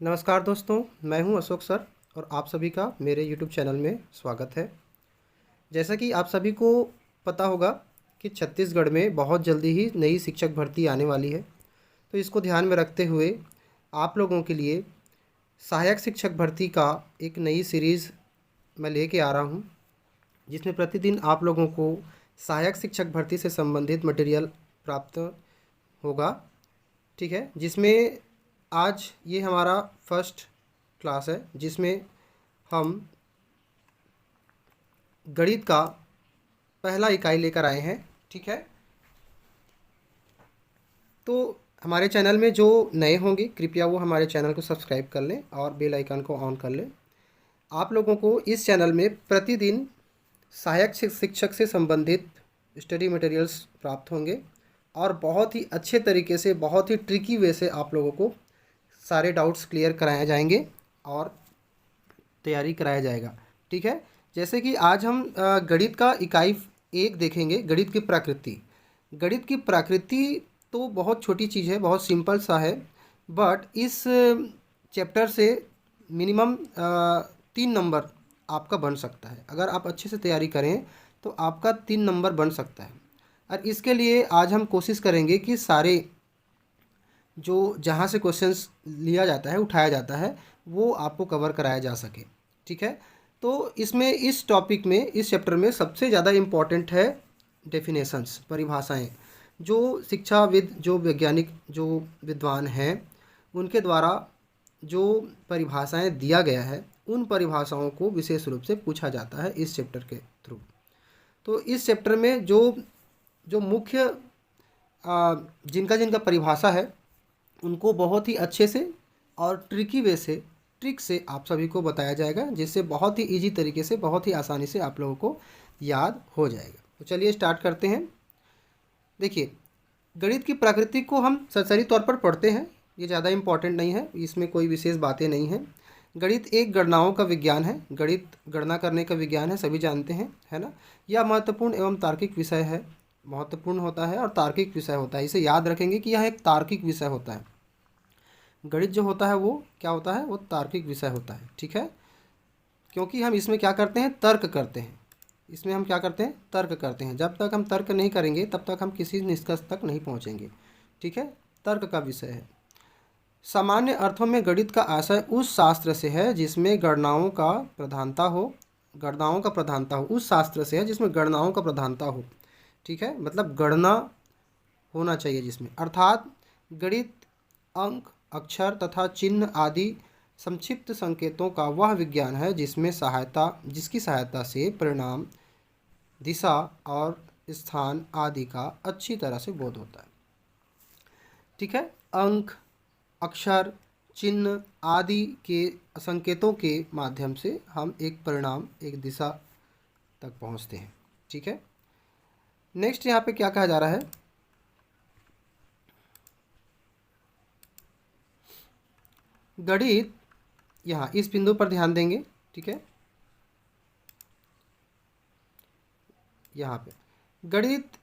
नमस्कार दोस्तों, मैं हूं अशोक सर और आप सभी का मेरे यूट्यूब चैनल में स्वागत है। जैसा कि आप सभी को पता होगा कि छत्तीसगढ़ में बहुत जल्दी ही नई शिक्षक भर्ती आने वाली है। तो इसको ध्यान में रखते हुए आप लोगों के लिए सहायक शिक्षक भर्ती का एक नई सीरीज़ मैं लेके आ रहा हूं, जिसमें प्रतिदिन आप लोगों को सहायक शिक्षक भर्ती से संबंधित मटेरियल प्राप्त होगा। ठीक है, जिसमें आज ये हमारा फर्स्ट क्लास है, जिसमें हम गणित का पहला इकाई लेकर आए हैं। ठीक है, तो हमारे चैनल में जो नए होंगे कृपया वो हमारे चैनल को सब्सक्राइब कर लें और बेल आइकन को ऑन कर लें। आप लोगों को इस चैनल में प्रतिदिन सहायक शिक्षक से संबंधित स्टडी मटेरियल्स प्राप्त होंगे और बहुत ही अच्छे तरीके से, बहुत ही ट्रिकी वे से आप लोगों को सारे डाउट्स क्लियर कराए जाएंगे और तैयारी कराया जाएगा। ठीक है, जैसे कि आज हम गणित का इकाई 1 देखेंगे, गणित की प्रकृति। गणित की प्रकृति तो बहुत छोटी चीज़ है, बहुत सिंपल सा है, बट इस चैप्टर से मिनिमम 3 नंबर आपका बन सकता है। अगर आप अच्छे से तैयारी करें तो आपका 3 नंबर बन सकता है। और इसके लिए आज हम कोशिश करेंगे कि सारे जो जहाँ से क्वेश्चंस लिया जाता है, उठाया जाता है, वो आपको कवर कराया जा सके। ठीक है, तो इसमें इस टॉपिक में, इस चैप्टर में सबसे ज़्यादा इम्पॉर्टेंट है डेफिनेशंस, परिभाषाएं। जो शिक्षाविद, जो वैज्ञानिक, जो विद्वान हैं, उनके द्वारा जो परिभाषाएं दिया गया है, उन परिभाषाओं को विशेष रूप से पूछा जाता है इस चैप्टर के थ्रू। तो इस चैप्टर में जो जो मुख्य जिनका जिनका परिभाषा है, उनको बहुत ही अच्छे से और ट्रिकी वे से, ट्रिक से आप सभी को बताया जाएगा, जिससे बहुत ही इजी तरीके से, बहुत ही आसानी से आप लोगों को याद हो जाएगा। तो चलिए स्टार्ट करते हैं। देखिए, गणित की प्रकृति को हम सरसरी तौर पर पढ़ते हैं, ये ज़्यादा इम्पॉर्टेंट नहीं है, इसमें कोई विशेष बातें नहीं हैं। गणित एक गणनाओं का विज्ञान है, गणित गणना करने का विज्ञान है, सभी जानते हैं, है ना। यह महत्वपूर्ण एवं तार्किक विषय है, महत्वपूर्ण होता है और तार्किक विषय होता है। इसे याद रखेंगे कि यह एक तार्किक विषय होता है। गणित जो होता है वो क्या होता है, वो तार्किक विषय होता है। ठीक है, क्योंकि हम इसमें क्या करते हैं, तर्क करते हैं। इसमें हम क्या करते हैं, तर्क करते हैं। जब तक हम तर्क नहीं करेंगे तब तक हम किसी निष्कर्ष तक नहीं पहुंचेंगे। ठीक है, तर्क का विषय है। सामान्य अर्थों में गणित का आशय उस शास्त्र से है जिसमें गणनाओं का प्रधानता हो, गणनाओं का प्रधानता हो, उस शास्त्र से है जिसमें गणनाओं का प्रधानता हो। ठीक है, मतलब गणना होना चाहिए जिसमें, अर्थात गणित अंक, अक्षर तथा चिन्ह आदि संक्षिप्त संकेतों का वह विज्ञान है जिसकी सहायता से परिणाम, दिशा और स्थान आदि का अच्छी तरह से बोध होता है। ठीक है, अंक, अक्षर, चिन्ह आदि के संकेतों के माध्यम से हम एक परिणाम, एक दिशा तक पहुंचते हैं। ठीक है, नेक्स्ट यहाँ पे क्या कहा जा रहा है, गणित, यहाँ इस बिंदु पर ध्यान देंगे। ठीक है, यहाँ पे गणित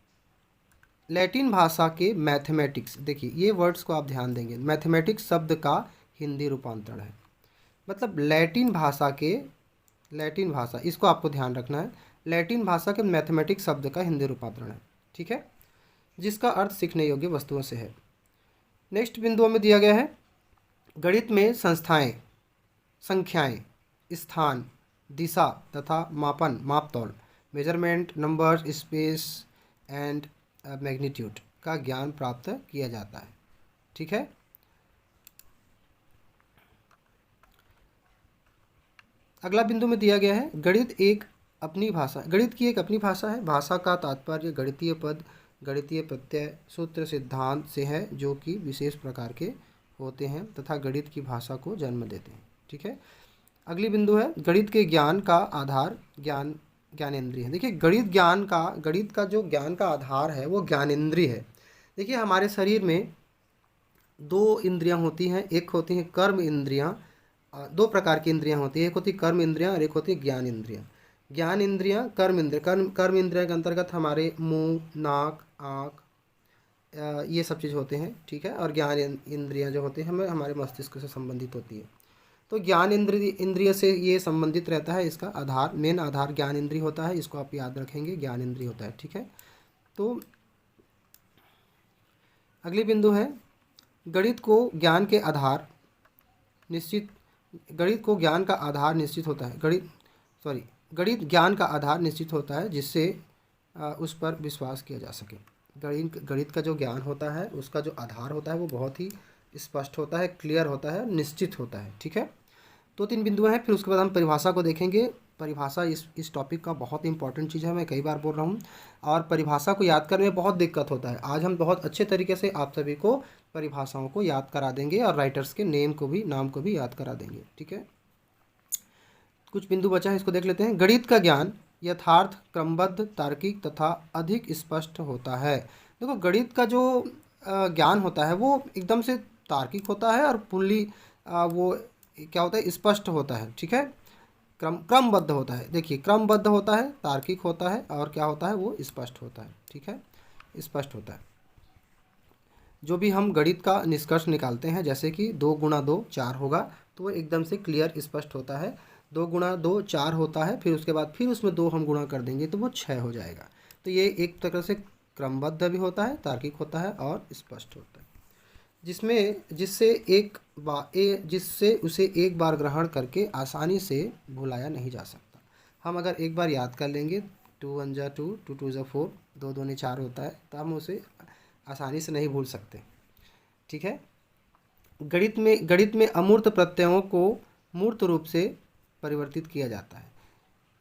लैटिन भाषा के मैथमेटिक्स, देखिए ये वर्ड्स को आप ध्यान देंगे, मैथमेटिक्स शब्द का हिंदी रूपांतरण है। मतलब लैटिन भाषा के, लैटिन भाषा, इसको आपको ध्यान रखना है, लैटिन भाषा के मैथमेटिक्स शब्द का हिंदी रूपांतरण है। ठीक है, जिसका अर्थ सीखने योग्य वस्तुओं से है। नेक्स्ट बिंदुओं में दिया गया है, गणित में संस्थाएं, संख्याएं, स्थान, दिशा तथा मापन, मापतौल, measurement, numbers, space and magnitude का ज्ञान प्राप्त किया जाता है। ठीक है, अगला बिंदु में दिया गया है, गणित एक अपनी भाषा, गणित की एक अपनी भाषा है। भाषा का तात्पर्य गणितीय पद, गणितीय प्रत्यय, सूत्र, सिद्धांत से है, जो कि विशेष प्रकार के होते हैं तथा गणित की भाषा को जन्म देते हैं। ठीक है, अगली बिंदु है, गणित के ज्ञान का आधार ज्ञानेंद्रिय है। देखिए, गणित का जो ज्ञान का आधार है वो ज्ञानेंद्रिय है। देखिए, हमारे शरीर में 2 इंद्रियां होती हैं, एक होती हैं कर्म इंद्रियां, 2 प्रकार की इंद्रियां होती है, एक होती कर्म इंद्रियां और एक होती है ज्ञान इंद्रियां। ज्ञान इंद्रियां, कर्म इंद्रिय, कर्म इंद्रिय के अंतर्गत हमारे मुंह, नाक, आँख, ये सब चीज़ होते हैं, ठीक है। और ज्ञान इंद्रियां जो होते हैं हमें हमारे मस्तिष्क से संबंधित होती है। तो ज्ञान इंद्रिय से ये संबंधित रहता है, इसका आधार, मेन आधार ज्ञान इंद्रिय होता है, इसको आप याद रखेंगे, ज्ञान इंद्रिय होता है, ठीक है। तो अगली बिंदु है गणित को ज्ञान के आधार निश्चित, गणित को ज्ञान का आधार निश्चित होता है, गणित ज्ञान का आधार निश्चित होता है जिससे उस पर विश्वास किया जा सके। गणित का जो ज्ञान होता है उसका जो आधार होता है वो बहुत ही स्पष्ट होता है, क्लियर होता है, निश्चित होता है, ठीक है। तो 3 बिंदु हैं। फिर उसके बाद हम परिभाषा को देखेंगे। परिभाषा इस टॉपिक का बहुत इंपॉर्टेंट चीज़ है, मैं कई बार बोल रहा हूँ, और परिभाषा को याद करने में बहुत दिक्कत होता है। आज हम बहुत अच्छे तरीके से आप सभी को परिभाषाओं को याद करा देंगे और राइटर्स के नाम को भी याद करा देंगे, ठीक है। कुछ बिंदु बचा है, इसको देख लेते हैं। गणित का ज्ञान यथार्थ, क्रमबद्ध, तार्किक तथा अधिक स्पष्ट होता है। देखो, गणित का जो ज्ञान होता है वो एकदम से तार्किक होता है और फुल्ली वो क्या होता है, स्पष्ट होता है, ठीक है। क्रमबद्ध होता है। देखिए, क्रमबद्ध होता है, तार्किक होता है और क्या होता है, वो स्पष्ट होता है, ठीक है, स्पष्ट होता है। जो भी हम गणित का निष्कर्ष निकालते हैं, जैसे कि 2 गुणा 2 4 होगा, तो वो एकदम से क्लियर स्पष्ट होता है। 2 गुणा 2 4 होता है, फिर उसके बाद फिर उसमें 2 हम गुणा कर देंगे तो वो 6 हो जाएगा। तो ये एक तरह से क्रमबद्ध भी होता है, तार्किक होता है और स्पष्ट होता है, जिससे उसे एक बार ग्रहण करके आसानी से भुलाया नहीं जा सकता। हम अगर एक बार याद कर लेंगे 2 1 जा 2, 2 2 जा 4, 2 2 ने 4 होता है, तो हम उसे आसानी से नहीं भूल सकते, ठीक है। गणित में अमूर्त प्रत्ययों को मूर्त रूप से परिवर्तित किया जाता है।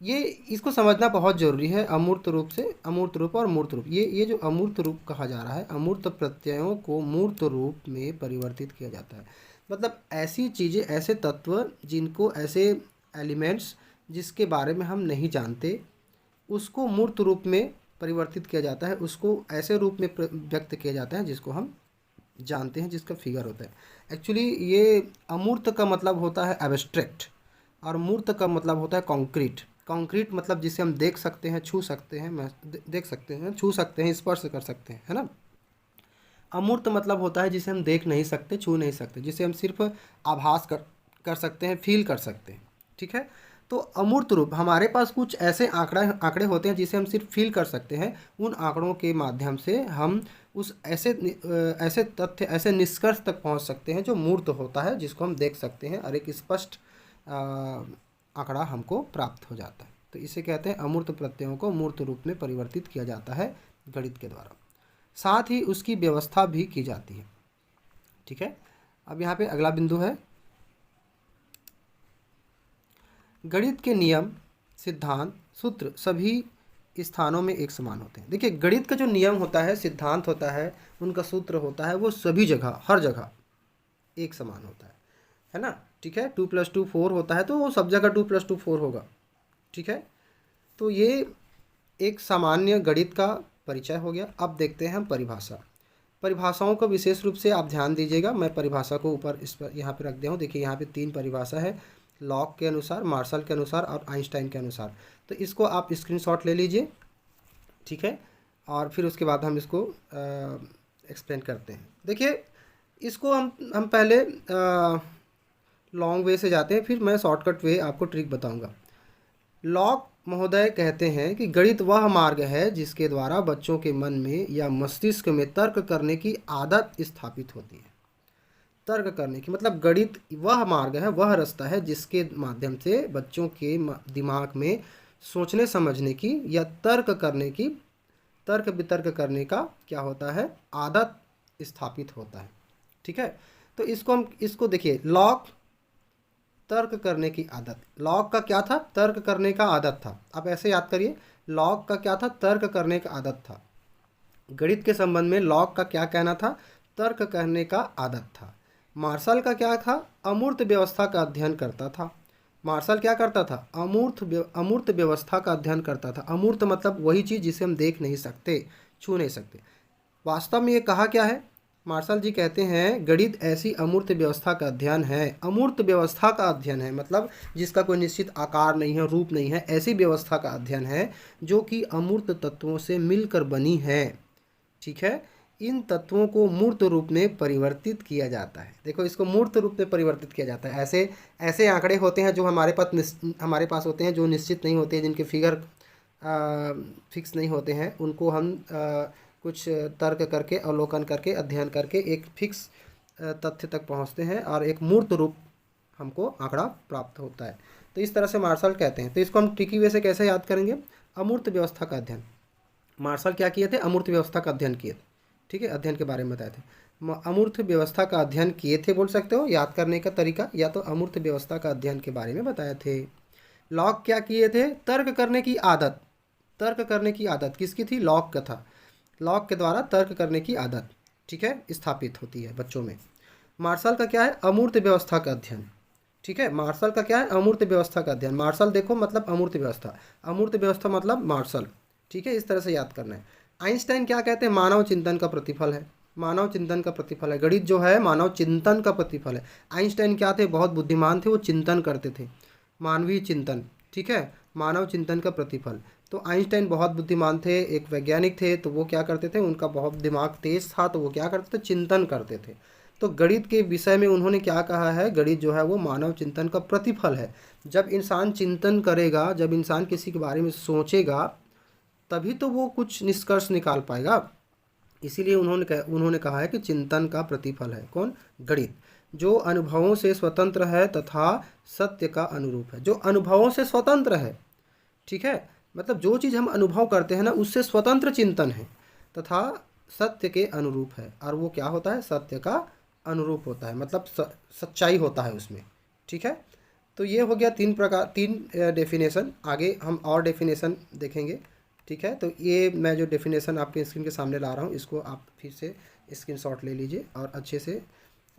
ये इसको समझना बहुत ज़रूरी है। अमूर्त रूप से, अमूर्त रूप और मूर्त रूप, ये जो अमूर्त रूप कहा जा रहा है, अमूर्त प्रत्ययों को मूर्त रूप में परिवर्तित किया जाता है। मतलब ऐसी चीज़ें, ऐसे तत्व जिनको, ऐसे एलिमेंट्स जिसके बारे में हम नहीं जानते, उसको मूर्त रूप में परिवर्तित किया जाता है, उसको ऐसे रूप में व्यक्त किया जाता है जिसको हम जानते हैं, जिसका फिगर होता है। एक्चुअली ये अमूर्त का मतलब होता है एब्स्ट्रैक्ट और मूर्त का मतलब होता है कॉन्क्रीट। कॉन्क्रीट मतलब जिसे हम देख सकते हैं, छू सकते हैं, देख सकते हैं, छू सकते हैं, स्पर्श कर सकते हैं, है ना। अमूर्त मतलब होता है जिसे हम देख नहीं सकते, छू नहीं सकते, जिसे हम सिर्फ आभास कर सकते हैं, फील कर सकते हैं, ठीक है। तो अमूर्त रूप, हमारे पास कुछ ऐसे आंकड़े होते हैं जिसे हम सिर्फ फील कर सकते हैं। उन आंकड़ों के माध्यम से हम उस ऐसे तथ्य, ऐसे निष्कर्ष तक पहुंच सकते हैं जो मूर्त होता है, जिसको हम देख सकते हैं और एक स्पष्ट आंकड़ा हमको प्राप्त हो जाता है। तो इसे कहते हैं अमूर्त प्रत्ययों को मूर्त रूप में परिवर्तित किया जाता है गणित के द्वारा। साथ ही उसकी व्यवस्था भी की जाती है, ठीक है। अब यहाँ पे अगला बिंदु है, गणित के नियम, सिद्धांत, सूत्र सभी स्थानों में एक समान होते हैं। देखिए, गणित का जो नियम होता है, सिद्धांत होता है, उनका सूत्र होता है, वो सभी जगह, हर जगह एक समान होता है ना, ठीक है। 2 + 2 4 होता है, तो वो सब जगह 2 + 2 4 होगा, ठीक है। तो ये एक सामान्य गणित का परिचय हो गया। अब देखते हैं हम परिभाषा। परिभाषाओं को विशेष रूप से आप ध्यान दीजिएगा। मैं परिभाषा को ऊपर इस पर यहाँ पे रख दिया हूँ। देखिए, यहाँ पे 3 परिभाषा है, लॉक के अनुसार, मार्शल के अनुसार और आइंस्टाइन के अनुसार। तो इसको आप स्क्रीनशॉट ले लीजिए, ठीक है, और फिर उसके बाद हम इसको एक्सप्लेन करते हैं। देखिए, इसको हम पहले लॉन्ग वे से जाते हैं, फिर मैं शॉर्टकट वे आपको ट्रिक बताऊंगा। लॉक महोदय कहते हैं कि गणित वह मार्ग है जिसके द्वारा बच्चों के मन में या मस्तिष्क में तर्क करने की आदत स्थापित होती है। तर्क करने की मतलब गणित वह मार्ग है, वह रास्ता है जिसके माध्यम से बच्चों के दिमाग में सोचने समझने की या तर्क वितर्क करने का क्या होता है, आदत स्थापित होता है, ठीक है। तो इसको देखिए, लॉक तर्क करने की आदत, लॉक का क्या था, तर्क करने का आदत था। आप ऐसे याद करिए, लॉक का क्या था, तर्क करने का आदत था। गणित के संबंध में लॉक का क्या कहना था, तर्क करने का आदत था। मार्शल का क्या था, अमूर्त व्यवस्था का अध्ययन करता था। मार्शल क्या करता था, अमूर्त व्यवस्था का अध्ययन करता था। अमूर्त मतलब वही चीज़ जिसे हम देख नहीं सकते, छू नहीं सकते। वास्तव में ये कहा क्या है, मार्शल जी कहते हैं गणित ऐसी अमूर्त व्यवस्था का अध्ययन है। अमूर्त व्यवस्था का अध्ययन है मतलब जिसका कोई निश्चित आकार नहीं है, रूप नहीं है, ऐसी व्यवस्था का अध्ययन है जो कि अमूर्त तत्वों से मिलकर बनी है, ठीक है। इन तत्वों को मूर्त रूप में परिवर्तित किया जाता है। देखो, इसको मूर्त रूप में परिवर्तित किया जाता है। ऐसे ऐसे आंकड़े होते हैं जो हमारे पास होते हैं, जो निश्चित नहीं होते, जिनके फिगर फिक्स नहीं होते हैं, उनको हम कुछ तर्क करके, अवलोकन करके, अध्ययन करके एक फिक्स तथ्य तक पहुंचते हैं और एक मूर्त रूप हमको आंकड़ा प्राप्त होता है। तो इस तरह से मार्शल कहते हैं। तो इसको हम ट्रिकी वे से कैसे याद करेंगे? अमूर्त व्यवस्था का अध्ययन। मार्शल क्या किए थे? अमूर्त व्यवस्था का अध्ययन किए थे। ठीक है, अध्ययन के बारे में बताए थे। अमूर्त व्यवस्था का अध्ययन किए थे बोल सकते हो, याद करने का तरीका, या तो अमूर्त व्यवस्था का अध्ययन के बारे में बताए थे। लॉक क्या किए थे? तर्क करने की आदत। तर्क करने की आदत किसकी थी? लॉक का था। लॉक के द्वारा तर्क करने की आदत, ठीक है, स्थापित होती है बच्चों में। मार्शल का क्या है? अमूर्त व्यवस्था का अध्ययन। ठीक है, मार्शल का क्या है? अमूर्त व्यवस्था का अध्ययन। मार्शल देखो मतलब अमूर्त व्यवस्था, अमूर्त व्यवस्था मतलब मार्शल। ठीक है, इस तरह से याद करना है। आइंस्टाइन क्या कहते हैं? मानव चिंतन का प्रतिफल है। मानव चिंतन का प्रतिफल है। गणित जो है मानव चिंतन का प्रतिफल है। आइंस्टाइन क्या थे? बहुत बुद्धिमान थे, वो चिंतन करते थे, मानवीय चिंतन। ठीक है, मानव चिंतन का प्रतिफल। तो आइंस्टाइन बहुत बुद्धिमान थे, एक वैज्ञानिक थे, तो वो क्या करते थे? उनका बहुत दिमाग तेज था, तो वो क्या करते थे? चिंतन करते थे। तो गणित के विषय में उन्होंने क्या कहा है? गणित जो है वो मानव चिंतन का प्रतिफल है। जब इंसान चिंतन करेगा, जब इंसान किसी के बारे में सोचेगा, तभी तो वो कुछ निष्कर्ष निकाल पाएगा। इसीलिए उन्होंने कहा है कि चिंतन का प्रतिफल है कौन? गणित। जो अनुभवों से स्वतंत्र है तथा सत्य का अनुरूप है। जो अनुभवों से स्वतंत्र है, ठीक है, मतलब जो चीज़ हम अनुभव करते हैं ना, उससे स्वतंत्र चिंतन है, तथा सत्य के अनुरूप है। और वो क्या होता है? सत्य का अनुरूप होता है, मतलब सच्चाई होता है उसमें। ठीक है, तो ये हो गया तीन डेफिनेशन। आगे हम और डेफिनेशन देखेंगे। ठीक है, तो ये मैं जो डेफिनेशन आपके स्क्रीन के सामने ला रहा हूँ, इसको आप फिर से स्क्रीनशॉट ले लीजिए और अच्छे से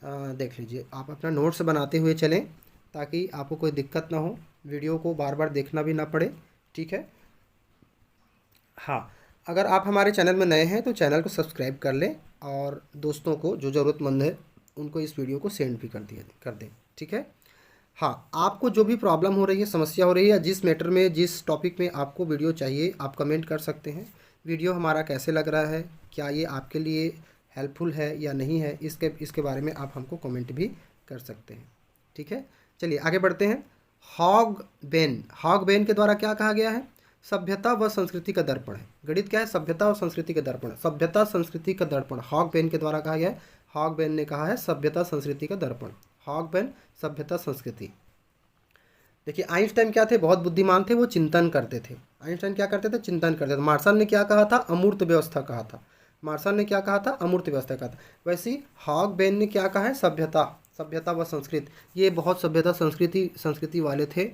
देख लीजिए। आप अपना नोट्स बनाते हुए चलें ताकि आपको कोई दिक्कत ना हो, वीडियो को बार बार देखना भी ना पड़े। ठीक है, हाँ, अगर आप हमारे चैनल में नए हैं तो चैनल को सब्सक्राइब कर लें और दोस्तों को जो ज़रूरतमंद है उनको इस वीडियो को सेंड भी कर दें। ठीक है, हाँ, आपको जो भी प्रॉब्लम हो रही है, समस्या हो रही है, या जिस मैटर में, जिस टॉपिक में आपको वीडियो चाहिए, आप कमेंट कर सकते हैं। वीडियो हमारा कैसे लग रहा है, क्या ये आपके लिए हेल्पफुल है या नहीं है, इसके बारे में आप हमको कमेंट भी कर सकते हैं। ठीक है, चलिए आगे बढ़ते हैं। हॉगबेन के द्वारा क्या कहा गया है? सभ्यता व संस्कृति का दर्पण है। गणित क्या है? सभ्यता और संस्कृति का दर्पण। सभ्यता संस्कृति का दर्पण हॉगबेन के द्वारा कहा गया है। हॉगबेन ने कहा है सभ्यता संस्कृति का दर्पण। हॉगबेन, सभ्यता संस्कृति। देखिए, आइंस्टाइन क्या थे? बहुत बुद्धिमान थे, वो चिंतन करते थे। आइंस्टाइन क्या करते थे? चिंतन करते थे। मार्शल ने क्या कहा था? अमूर्त व्यवस्था कहा था। मार्शल ने क्या कहा था? अमूर्त व्यवस्था कहा था। वैसे ही हॉगबेन ने क्या कहा है? सभ्यता, सभ्यता व संस्कृति। ये बहुत सभ्यता संस्कृति वाले थे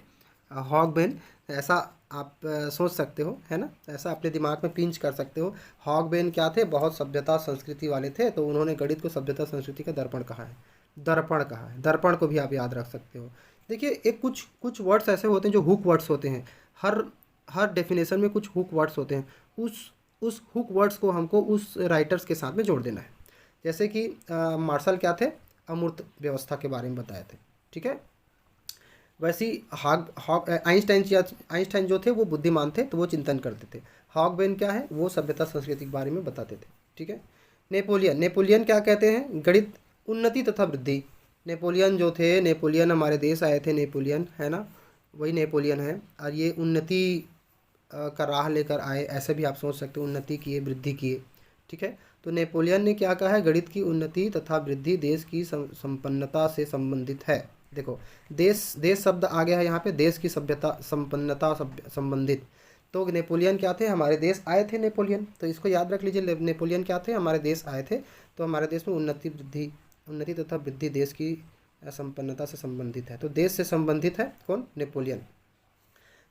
हॉगबेन। ऐसा आप सोच सकते हो, है ना, ऐसा अपने दिमाग में पिंच कर सकते हो। हॉगबेन क्या थे? बहुत सभ्यता संस्कृति वाले थे, तो उन्होंने गणित को सभ्यता संस्कृति का दर्पण कहा है। दर्पण कहा है, दर्पण को भी आप याद रख सकते हो। देखिए, एक कुछ वर्ड्स ऐसे होते हैं जो हुक वर्ड्स होते हैं। हर डेफिनेशन में कुछ हुक वर्ड्स होते हैं। उस हुक वर्ड्स को हमको उस राइटर्स के साथ में जोड़ देना है। जैसे कि मार्शल क्या थे? अमूर्त व्यवस्था के बारे में बताए थे। ठीक है, वैसे ही आइंस्टाइन जो थे वो बुद्धिमान थे, तो वो चिंतन करते थे। हॉगबेन क्या है? वो सभ्यता संस्कृति के बारे में बताते थे। ठीक है, नेपोलियन क्या कहते हैं? गणित, उन्नति तथा वृद्धि। नेपोलियन जो थे, नेपोलियन हमारे देश आए थे, नेपोलियन, है ना, वही नेपोलियन है। और ये उन्नति का राह लेकर आए, ऐसे भी आप सोच सकते हो, उन्नति किए, वृद्धि किए। ठीक है, तो नेपोलियन ने क्या कहा है? गणित की उन्नति तथा वृद्धि देश की संपन्नता से संबंधित है। देखो, देश शब्द आ गया है यहाँ पे, देश की सभ्यता, संपन्नता संबंधित। तो नेपोलियन क्या थे? हमारे देश आए थे नेपोलियन, तो इसको याद रख लीजिए। नेपोलियन क्या थे? हमारे देश आए थे, तो हमारे देश में उन्नति तथा वृद्धि देश की संपन्नता से संबंधित है। तो देश से संबंधित है कौन? नेपोलियन।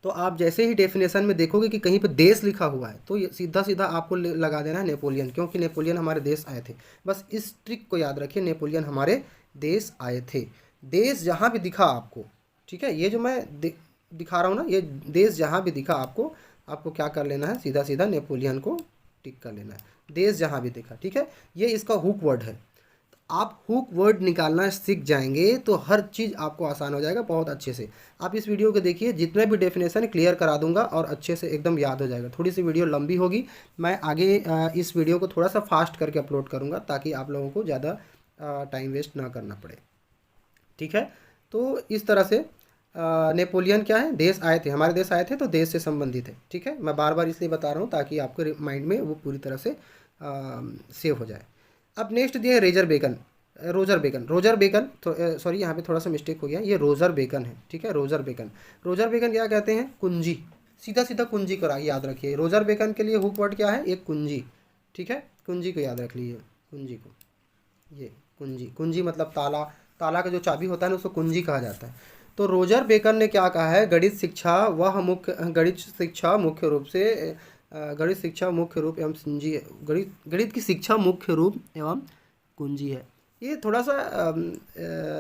तो आप जैसे ही डेफिनेशन में देखोगे कि कहीं पे देश लिखा हुआ है, तो ये सीधा सीधा आपको लगा देना है नेपोलियन, क्योंकि नेपोलियन हमारे देश आए थे। बस इस ट्रिक को याद रखिए, नेपोलियन हमारे देश आए थे। देश जहाँ भी दिखा आपको, ठीक है, ये जो मैं दिखा रहा हूँ ना, ये देश जहाँ भी दिखा आपको क्या कर लेना है? सीधा सीधा नेपोलियन को टिक कर लेना है। देश जहाँ भी दिखा, ठीक है, ये इसका हुक वर्ड है। आप हुक वर्ड निकालना सीख जाएंगे तो हर चीज़ आपको आसान हो जाएगा बहुत अच्छे से। आप इस वीडियो को देखिए, जितने भी डेफिनेशन क्लियर करा दूंगा और अच्छे से एकदम याद हो जाएगा। थोड़ी सी वीडियो लंबी होगी, मैं आगे इस वीडियो को थोड़ा सा फास्ट करके अपलोड करूँगा ताकि आप लोगों को ज़्यादा टाइम वेस्ट ना करना पड़े। ठीक है, तो इस तरह से नेपोलियन क्या है, देश आए थे, हमारे देश आए थे तो देश से संबंधित है। ठीक है, मैं बार बार इसलिए बता रहा हूँ ताकि आपके माइंड में वो पूरी तरह से सेव हो जाए। अब नेक्स्ट दिया है रेजर बेकन, रोजर बेकन तो सॉरी यहाँ पे थोड़ा सा मिस्टेक हो गया, ये रोजर बेकन है। ठीक है, रोजर बेकन क्या कहते हैं, कुंजी, सीधा सीधा कुंजी को याद रखिए। रोजर बेकन के लिए हुक वर्ड क्या है, एक कुंजी। ठीक है, कुंजी को याद रख लीजिए, कुंजी को, ये कुंजी मतलब ताला, ताला का जो चाबी होता है ना उसको कुंजी कहा जाता है। तो रोजर बेकन ने क्या कहा है, गणित शिक्षा मुख्य रूप से गणित शिक्षा मुख्य रूप एवं कुंजी, गणित की शिक्षा मुख्य रूप एवं कुंजी है। ये थोड़ा सा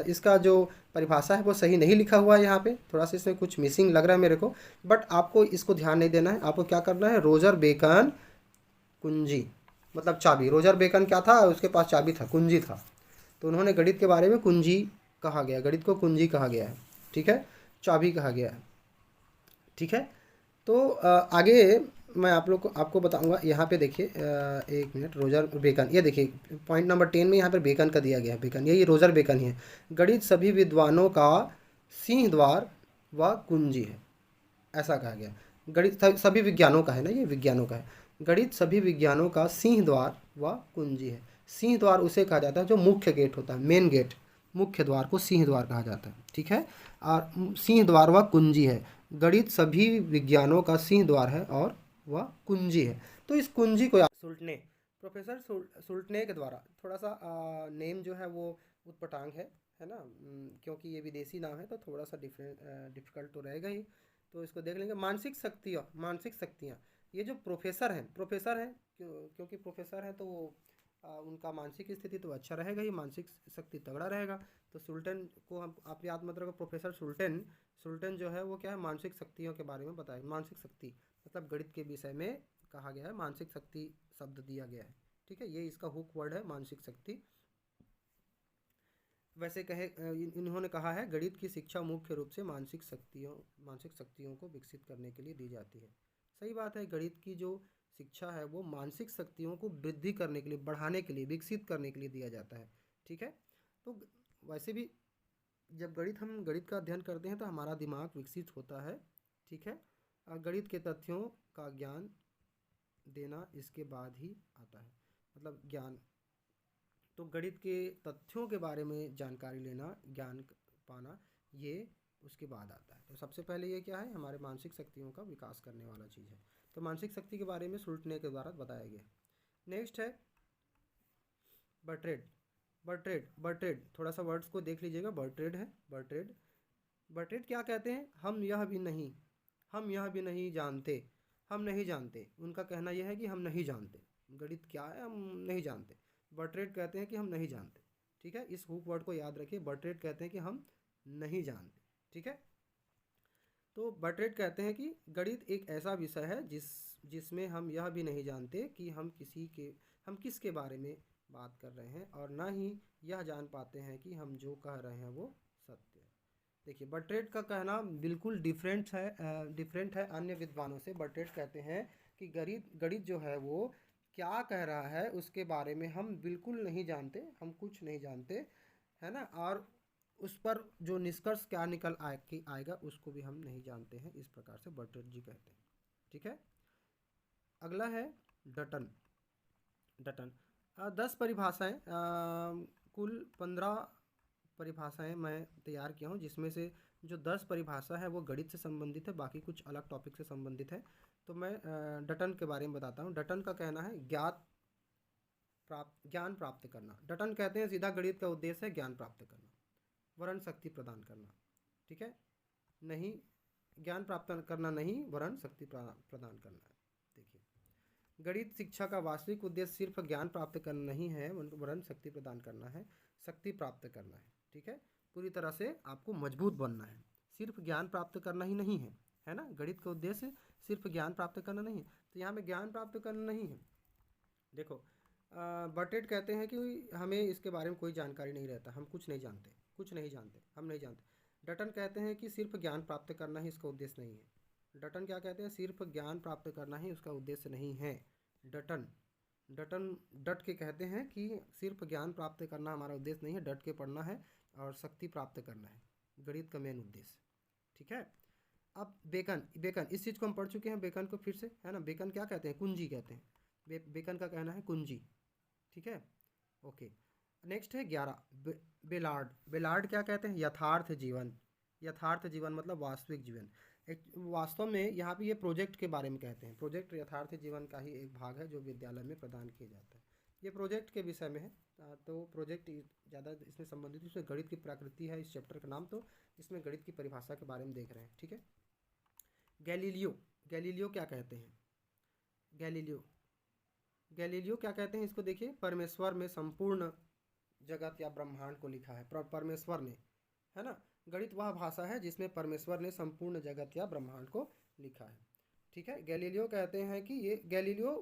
इसका जो परिभाषा है वो सही नहीं लिखा हुआ है, यहाँ पे थोड़ा सा इसमें कुछ मिसिंग लग रहा है मेरे को, बट आपको इसको ध्यान नहीं देना है। आपको क्या करना है, रोजर बेकन कुंजी मतलब चाबी, रोजर बेकन क्या था, उसके पास चाबी था, कुंजी था, तो उन्होंने गणित के बारे में कुंजी कहा गया, गणित को कुंजी कहा गया है। ठीक है, चाबी कहा गया है। ठीक है, तो आगे मैं आप लोग को आपको बताऊंगा। यहाँ पे देखिए एक मिनट, रोजर बेकन, ये देखिए पॉइंट नंबर 10 में यहाँ पर बेकन का दिया गया है, बेकन, यही रोजर बेकन ही है। गणित सभी विद्वानों का सिंह द्वार व कुंजी है, ऐसा कहा गया। गणित सभी विज्ञानों का है ना, ये विज्ञानों का है। गणित सभी विज्ञानों का सिंह द्वार व कुंजी है। सिंह द्वार उसे कहा जाता है जो मुख्य गेट होता है, मेन गेट, मुख्य द्वार को सिंह द्वार कहा जाता है। ठीक है, और सिंह द्वार व कुंजी है। गणित सभी विज्ञानों का सिंह द्वार है और वह कुंजी है। तो इस कुंजी को सुल्टने, प्रोफेसर सुल्टने के द्वारा, थोड़ा सा नेम जो है वो उटपटांग है ना, क्योंकि ये विदेशी नाम है तो थोड़ा सा डिफिकल्ट तो रहेगा ही, तो इसको देख लेंगे। मानसिक शक्तियाँ, ये जो प्रोफेसर हैं क्योंकि प्रोफेसर हैं तो वो उनका मानसिक स्थिति तो अच्छा रहेगा ही, मानसिक शक्ति तगड़ा रहेगा। तो सुल्टन को हम आप याद मत रखो, प्रोफेसर सुल्टन जो है वो क्या है, मानसिक शक्तियों के बारे में बताएगा। मानसिक शक्ति मतलब गणित के विषय में कहा गया है, मानसिक शक्ति शब्द दिया गया है। ठीक है, ये इसका हुक वर्ड है, मानसिक शक्ति। वैसे कहे इन्होंने कहा है गणित की शिक्षा मुख्य रूप से मानसिक शक्तियों को विकसित करने के लिए दी जाती है। सही बात है, गणित की जो शिक्षा है वो मानसिक शक्तियों को वृद्धि करने के लिए, बढ़ाने के लिए, विकसित करने के लिए दिया जाता है। ठीक है, तो वैसे भी जब हम गणित का अध्ययन करते हैं तो हमारा दिमाग विकसित होता है। ठीक है, गणित के तथ्यों का ज्ञान देना इसके बाद ही आता है, मतलब ज्ञान, तो गणित के तथ्यों के बारे में जानकारी लेना, ज्ञान पाना, ये उसके बाद आता है। तो सबसे पहले ये क्या है, हमारे मानसिक शक्तियों का विकास करने वाला चीज़ है। तो मानसिक शक्ति के बारे में सुल्टने के द्वारा बताया गया। नेक्स्ट है बर्ट्रेड, थोड़ा सा वर्ड्स को देख लीजिएगा। बर्ट्रेड है, बर्ट्रेड क्या कहते हैं, हम यह भी नहीं जानते। उनका कहना यह है कि हम नहीं जानते गणित क्या है, हम नहीं जानते। बर्ट्रेड कहते हैं कि हम नहीं जानते। ठीक है, इस हुक वर्ड को याद रखिए, बर्ट्रेड कहते हैं कि हम नहीं जानते। ठीक है, तो बर्ट्रेड कहते हैं कि गणित एक ऐसा विषय है जिसमें हम यह भी नहीं जानते कि हम किसके बारे में बात कर रहे हैं, और ना ही यह जान पाते हैं कि हम जो कह रहे हैं वो सत्य है। देखिए, बर्ट्रेड का कहना बिल्कुल डिफरेंट है अन्य विद्वानों से। बर्ट्रेड कहते हैं कि गणित जो है वो क्या कह रहा है उसके बारे में हम बिल्कुल नहीं जानते, हम कुछ नहीं जानते, है ना, और उस पर जो निष्कर्ष क्या निकल आएगा उसको भी हम नहीं जानते हैं। इस प्रकार से बर्ट्रेड जी कहते हैं। ठीक है, अगला है डटन। 10 परिभाषाएं, कुल 15 परिभाषाएं मैं तैयार किया हूँ, जिसमें से जो 10 परिभाषा है वो गणित से संबंधित है, बाकी कुछ अलग टॉपिक से संबंधित है। तो मैं डटन के बारे में बताता हूँ। डटन का कहना है ज्ञान प्राप्त करना। डटन कहते हैं सीधा गणित का उद्देश्य है ज्ञान प्राप्त करना, वरण शक्ति प्रदान करना। ठीक है, नहीं, ज्ञान प्राप्त करना नहीं, वरण शक्ति प्रदान करना है। देखिए, गणित शिक्षा का वास्तविक उद्देश्य सिर्फ ज्ञान प्राप्त करना नहीं है, वरण शक्ति प्रदान करना है, शक्ति प्राप्त करना है। ठीक है, पूरी तरह से आपको मजबूत बनना है, सिर्फ ज्ञान प्राप्त करना ही नहीं है ना। गणित का उद्देश्य सिर्फ ज्ञान प्राप्त करना नहीं है, तो यहाँ पे ज्ञान प्राप्त करना नहीं है। देखो, बटेड कहते हैं कि हमें इसके बारे में कोई जानकारी नहीं रहता, हम कुछ नहीं जानते, हम नहीं जानते। डटन कहते हैं कि सिर्फ ज्ञान प्राप्त करना ही इसका उद्देश्य नहीं है। डटन क्या कहते हैं? सिर्फ ज्ञान प्राप्त करना ही उसका उद्देश्य नहीं है। डटन डटन डट के कहते हैं कि सिर्फ ज्ञान प्राप्त करना हमारा उद्देश्य नहीं है, डट के पढ़ना है और शक्ति प्राप्त करना है, गणित का मेन उद्देश्य। ठीक है। अब बेकन बेकन इस चीज़ को हम पढ़ चुके हैं, बेकन को फिर से, है ना। बेकन क्या कहते हैं? कुंजी कहते हैं। बेकन का कहना है कुंजी। ठीक है, ओके। नेक्स्ट है 11 बेलार्ड। बेलार्ड क्या कहते हैं? यथार्थ जीवन। यथार्थ जीवन मतलब वास्तविक जीवन। एक वास्तव में यहाँ पे ये प्रोजेक्ट के बारे में कहते हैं। प्रोजेक्ट यथार्थ जीवन का ही एक भाग है जो विद्यालय में प्रदान किया जाता है। ये प्रोजेक्ट के विषय में है, तो प्रोजेक्ट ज़्यादा इसमें संबंधित, इसमें गणित की प्रकृति है इस चैप्टर का नाम, तो इसमें गणित की परिभाषा के बारे में देख रहे हैं। ठीक है। गैलीलियो गैलीलियो क्या कहते हैं? गैलीलियो गैलीलियो क्या कहते हैं? इसको देखिए, परमेश्वर में संपूर्ण जगत या ब्रह्मांड को लिखा है। परमेश्वर ने, है ना। गणित वह भाषा है जिसमें परमेश्वर ने संपूर्ण जगत या ब्रह्मांड को लिखा है। ठीक है। गैलीलियो कहते हैं कि ये गैलीलियो,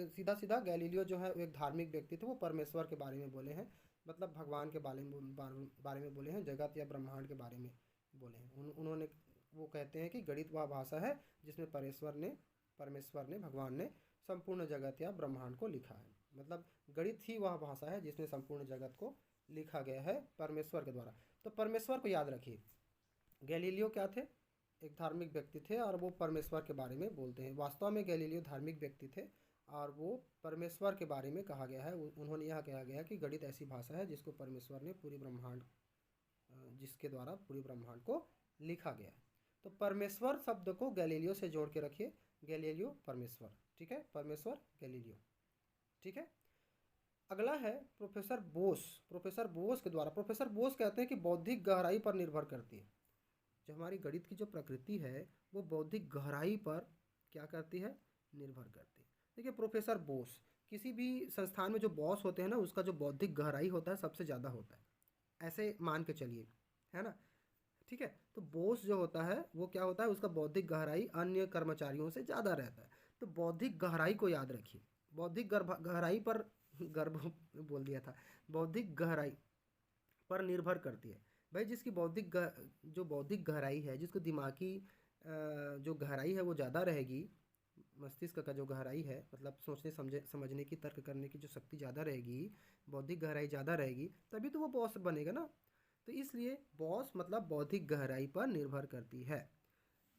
सीधा सीधा गैलीलियो जो है वो एक धार्मिक व्यक्ति थे। वो परमेश्वर के बारे में बोले हैं, मतलब भगवान के बारे में बोले हैं, जगत या ब्रह्मांड के बारे में बोले हैं। उन्होंने वो कहते हैं कि गणित वह भाषा है जिसमें परमेश्वर ने भगवान ने संपूर्ण जगत या ब्रह्मांड को लिखा है। मतलब गणित ही वह भाषा है जिसमें संपूर्ण जगत को लिखा गया है परमेश्वर के द्वारा। तो परमेश्वर को याद रखिए। गैलीलियो क्या थे? एक धार्मिक व्यक्ति थे और वो परमेश्वर के बारे में बोलते हैं। वास्तव में गैलीलियो धार्मिक व्यक्ति थे और वो परमेश्वर के बारे में कहा गया है। उन्होंने यह कहा गया है कि गणित ऐसी भाषा है जिसको परमेश्वर ने जिसके द्वारा पूरी ब्रह्मांड को लिखा गया है। तो परमेश्वर शब्द को गैलीलियो से जोड़ के रखिए। गैलीलियो परमेश्वर। ठीक है, परमेश्वर गैलीलियो। ठीक है। अगला है प्रोफेसर बोस। प्रोफेसर बोस के द्वारा, प्रोफेसर बोस कहते हैं कि बौद्धिक गहराई पर निर्भर करती है। जो हमारी गणित की जो प्रकृति है वो बौद्धिक गहराई पर क्या करती है? निर्भर करती है। देखिए, प्रोफेसर बोस, किसी भी संस्थान में जो बॉस होते हैं ना, उसका जो बौद्धिक गहराई होता है सबसे ज़्यादा होता है, ऐसे मान के चलिए, है ना। ठीक है। तो बोस जो होता है वो क्या होता है? उसका बौद्धिक गहराई अन्य कर्मचारियों से ज़्यादा रहता है। तो बौद्धिक गहराई को याद रखिए। बौद्धिक गहराई पर गर्भ बोल दिया था, बौद्धिक गहराई पर निर्भर करती है। भाई जिसकी जो बौद्धिक गहराई है, जिसको दिमागी जो गहराई है वो ज़्यादा रहेगी, मस्तिष्क का जो गहराई है, मतलब सोचने समझने की, तर्क करने की जो शक्ति ज़्यादा रहेगी, बौद्धिक गहराई ज़्यादा रहेगी, तभी तो वो बॉस बनेगा ना। तो इसलिए बॉस मतलब बौद्धिक गहराई पर निर्भर करती है।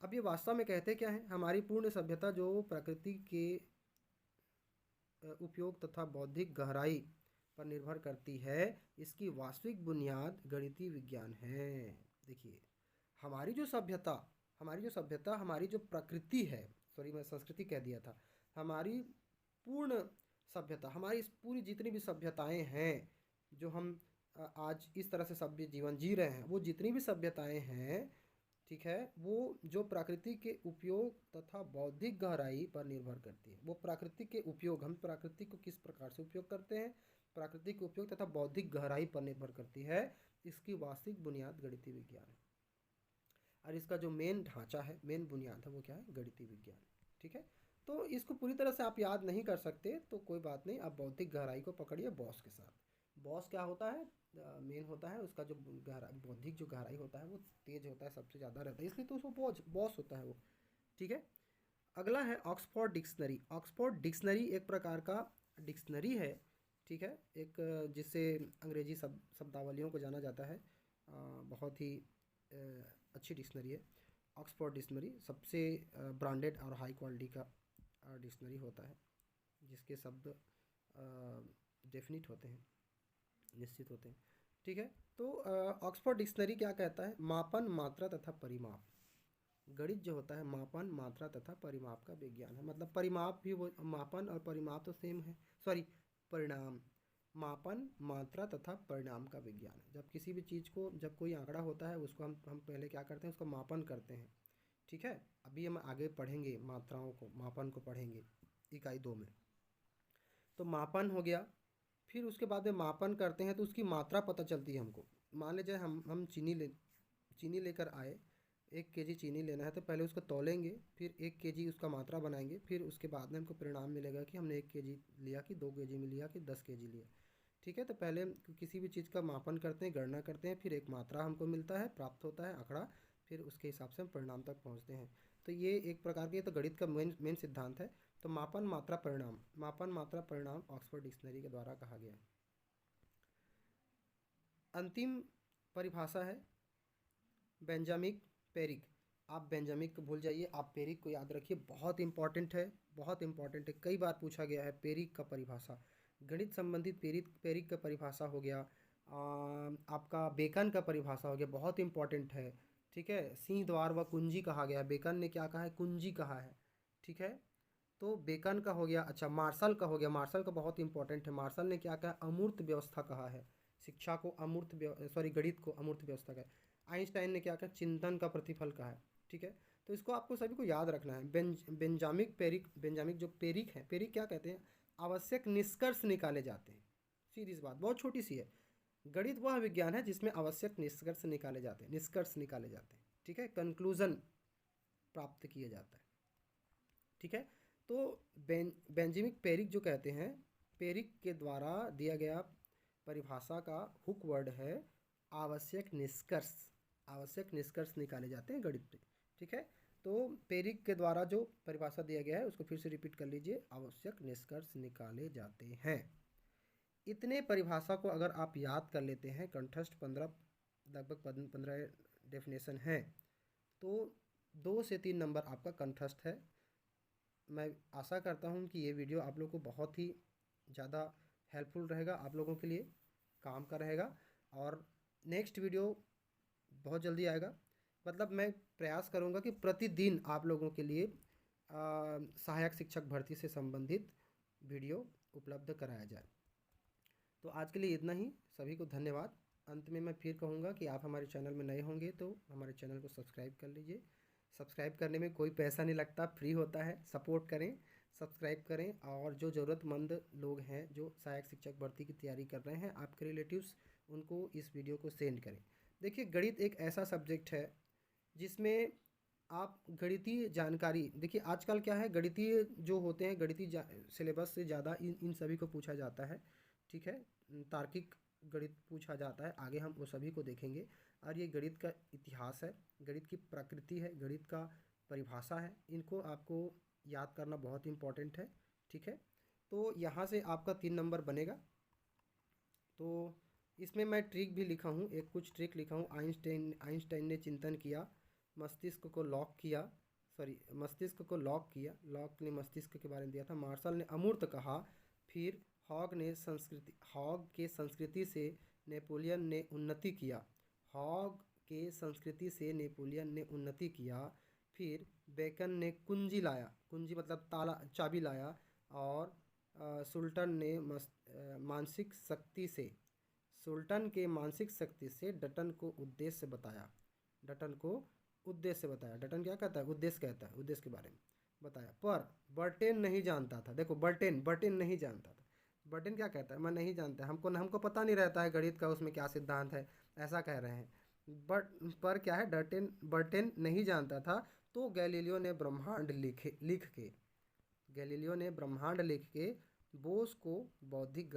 अब ये वास्तव में कहते क्या है? हमारी पूर्ण सभ्यता जो प्रकृति के उपयोग तथा बौद्धिक गहराई पर निर्भर करती है, इसकी वास्तविक बुनियाद गणितीय विज्ञान है। देखिए, हमारी जो सभ्यता, हमारी जो प्रकृति है, सॉरी मैं संस्कृति कह दिया था, हमारी पूर्ण सभ्यता, हमारी इस पूरी जितनी भी सभ्यताएं हैं, जो हम आज इस तरह से सभ्य जीवन जी रहे हैं, वो जितनी भी सभ्यताएं हैं, ठीक है, वो जो प्रकृति के उपयोग तथा बौद्धिक गहराई पर निर्भर करती है। वो प्रकृति के उपयोग, हम प्रकृति को किस प्रकार से उपयोग करते हैं, प्रकृति के उपयोग तथा बौद्धिक गहराई पर निर्भर करती है। इसकी वास्तविक बुनियाद गणितीय विज्ञान है। और इसका जो मेन ढांचा है, मेन बुनियाद है, वो क्या है? गणितीय विज्ञान। ठीक है। तो इसको पूरी तरह से आप याद नहीं कर सकते तो कोई बात नहीं, आप बौद्धिक गहराई को पकड़िए बॉस के साथ। बॉस क्या होता है? मेन होता है उसका जो बौद्धिक जो गहराई होता है वो तेज होता है, सबसे ज़्यादा रहता है, इसलिए तो उसको बॉस होता है वो। ठीक है। अगला है ऑक्सफोर्ड डिक्शनरी। ऑक्सफोर्ड डिक्शनरी एक प्रकार का डिक्शनरी है। ठीक है। एक जिससे अंग्रेजी शब्दावलियों को जाना जाता है। बहुत ही अच्छी डिक्शनरी है ऑक्सफोर्ड डिक्शनरी। सबसे ब्रांडेड और हाई क्वालिटी का डिक्शनरी होता है, जिसके शब्द डेफिनिट होते हैं, निश्चित होते हैं। ठीक है। तो ऑक्सफोर्ड डिक्शनरी क्या कहता है? मापन, मात्रा तथा परिमाप। गणित जो होता है मापन, मात्रा तथा परिमाप का विज्ञान है। मतलब परिमाप भी, वो मापन और परिमाप तो सेम है, सॉरी परिणाम। मापन, मात्रा तथा परिणाम का विज्ञान है। जब किसी भी चीज़ को, जब कोई आंकड़ा होता है उसको हम पहले क्या करते हैं? उसका मापन करते हैं। ठीक है। अभी हम आगे पढ़ेंगे मात्राओं को, मापन को पढ़ेंगे इकाई 2 में। तो मापन हो गया, फिर उसके बाद में मापन करते हैं तो उसकी मात्रा पता चलती है हमको। मान लीजिए हम चीनी लेकर आए 1 केजी चीनी लेना है तो पहले उसको तौलेंगे, फिर 1 केजी उसका मात्रा बनाएंगे, फिर उसके बाद में हमको परिणाम मिलेगा कि हमने 1 केजी लिया कि 2 केजी में लिया कि 10 केजी लिया। ठीक है, तो पहले किसी भी चीज़ का मापन करते हैं, गणना करते हैं, फिर एक मात्रा हमको मिलता है, प्राप्त होता है आंकड़ा, फिर उसके हिसाब से हम परिणाम तक पहुँचते हैं। तो ये एक प्रकार के तो गणित का मेन सिद्धांत है। तो मापन मात्रा परिणाम, मापन मात्रा परिणाम ऑक्सफोर्ड डिक्शनरी के द्वारा कहा गया। अंतिम परिभाषा है बेंजामिन पेरिक। आप बेंजामिन को भूल जाइए, आप पेरिक को याद रखिए, बहुत इंपॉर्टेंट है, बहुत इंपॉर्टेंट है, कई बार पूछा गया है। पेरिक का परिभाषा, गणित संबंधित पेरिक का परिभाषा हो गया। आपका बेकन का परिभाषा हो गया, बहुत इंपॉर्टेंट है। ठीक है, सिंह द्वार व कुंजी कहा गया, बेकन ने क्या कहा है, कुंजी कहा है। ठीक है, तो बेकन का हो गया। अच्छा, मार्शल का हो गया, मार्शल का बहुत इंपॉर्टेंट है। मार्शल ने क्या कहा, अमूर्त व्यवस्था कहा है, शिक्षा को अमूर्त, सॉरी गणित को अमूर्त व्यवस्था कहा है। आइंस्टाइन ने क्या कहा, चिंतन का प्रतिफल कहा है। ठीक है, तो इसको आपको सभी को याद रखना है। बेंजामिन जो पेरिक है, पेरिक क्या कहते हैं, आवश्यक निष्कर्ष निकाले जाते हैं। सीधी सी बात, बहुत छोटी सी है। गणित वह विज्ञान है जिसमें आवश्यक निष्कर्ष निकाले जाते हैं, निष्कर्ष निकाले जाते हैं। ठीक है, कंक्लूजन प्राप्त किया जाता है। ठीक है, तो बेंजामिन पेरिक जो कहते हैं, पेरिक के द्वारा दिया गया परिभाषा का हुक वर्ड है आवश्यक निष्कर्ष। आवश्यक निष्कर्ष निकाले जाते हैं गणित में। ठीक है, तो पेरिक के द्वारा जो परिभाषा दिया गया है उसको फिर से रिपीट कर लीजिए, आवश्यक निष्कर्ष निकाले जाते हैं। इतने परिभाषा को अगर आप याद कर लेते हैं, कंठस्थ 15 लगभग 15 डेफिनेशन है, तो 2 से 3 नंबर आपका कंठस्थ है। मैं आशा करता हूँ कि ये वीडियो आप लोग को बहुत ही ज़्यादा हेल्पफुल रहेगा, आप लोगों के लिए काम का रहेगा। और नेक्स्ट वीडियो बहुत जल्दी आएगा। मतलब मैं प्रयास करूँगा कि प्रतिदिन आप लोगों के लिए सहायक शिक्षक भर्ती से संबंधित वीडियो उपलब्ध कराया जाए। तो आज के लिए इतना ही, सभी को धन्यवाद। अंत में मैं फिर कहूँगा कि आप हमारे चैनल में नए होंगे तो हमारे चैनल को सब्सक्राइब कर लीजिए। सब्सक्राइब करने में कोई पैसा नहीं लगता, फ्री होता है। सपोर्ट करें, सब्सक्राइब करें, और जो ज़रूरतमंद लोग हैं जो सहायक शिक्षक भर्ती की तैयारी कर रहे हैं, आपके रिलेटिव्स, उनको इस वीडियो को सेंड करें। देखिए, गणित एक ऐसा सब्जेक्ट है जिसमें आप गणितीय जानकारी, देखिए आजकल क्या है, गणितीय जो होते हैं, गणितीय सिलेबस से ज़्यादा इन सभी को पूछा जाता है। ठीक है, तार्किक गणित पूछा जाता है, आगे हम वो सभी को देखेंगे। और ये गणित का इतिहास है, गणित की प्रकृति है, गणित का परिभाषा है, इनको आपको याद करना बहुत इम्पोर्टेंट है। ठीक है, तो यहाँ से आपका 3 नंबर बनेगा। तो इसमें मैं ट्रिक भी लिखा हूँ, एक कुछ ट्रिक लिखा हूँ। आइंस्टाइन ने चिंतन किया, मस्तिष्क को लॉक किया, मस्तिष्क को लॉक किया, लॉक ने मस्तिष्क के बारे में दिया था। मार्शल ने अमूर्त कहा, फिर हॉग के संस्कृति से नेपोलियन ने उन्नति किया, हॉग के संस्कृति से नेपोलियन ने उन्नति किया। फिर बेकन ने कुंजी लाया, कुंजी मतलब ताला, चाबी लाया, और सुल्तान ने मानसिक शक्ति से, सुल्तान के मानसिक शक्ति से डटन को उद्देश्य बताया, डटन को उद्देश्य बताया। डटन क्या कहता है, उद्देश्य कहता है, उद्देश्य के बारे में बताया। पर बर्टेन नहीं जानता था, देखो बर्टेन नहीं जानता था। बर्टेन क्या कहता है, मैं नहीं जानता, हमको पता नहीं रहता है गणित का उसमें क्या सिद्धांत है, ऐसा कह रहे हैं। पर क्या है, बर्टेन नहीं जानता था। तो गैलीलियो ने ब्रह्मांड लिख के बोस को बौद्धिक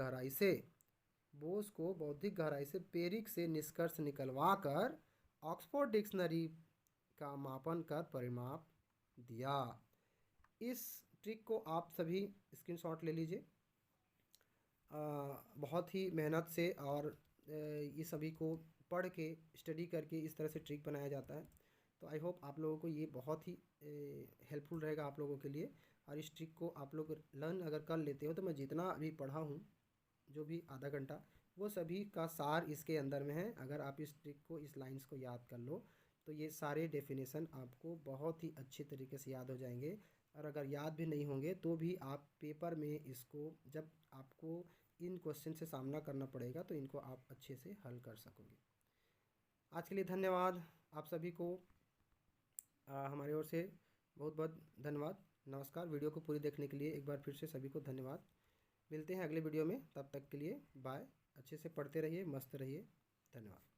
गहराई से पेरिक से निष्कर्ष निकलवा कर ऑक्सफोर्ड डिक्शनरी का मापन कर परिमाप दिया। इस ट्रिक को आप सभी स्क्रीनशॉट ले लीजिए। बहुत ही मेहनत से और ये सभी को पढ़ के, स्टडी करके इस तरह से ट्रिक बनाया जाता है। तो आई होप आप लोगों को ये बहुत ही हेल्पफुल रहेगा आप लोगों के लिए। और इस ट्रिक को आप लोग लर्न अगर कर लेते हो तो मैं जितना अभी पढ़ा हूँ, जो भी आधा घंटा, वो सभी का सार इसके अंदर में है। अगर आप इस ट्रिक को, इस लाइंस को याद कर लो तो ये सारे डेफिनेशन आपको बहुत ही अच्छे तरीके से याद हो जाएंगे। और अगर याद भी नहीं होंगे तो भी आप पेपर में इसको, जब आपको इन क्वेश्चन से सामना करना पड़ेगा तो इनको आप अच्छे से हल कर सकोगे। आज के लिए धन्यवाद आप सभी को, हमारी ओर से बहुत बहुत धन्यवाद, नमस्कार। वीडियो को पूरी देखने के लिए एक बार फिर से सभी को धन्यवाद। मिलते हैं अगले वीडियो में, तब तक के लिए बाय। अच्छे से पढ़ते रहिए, मस्त रहिए, धन्यवाद।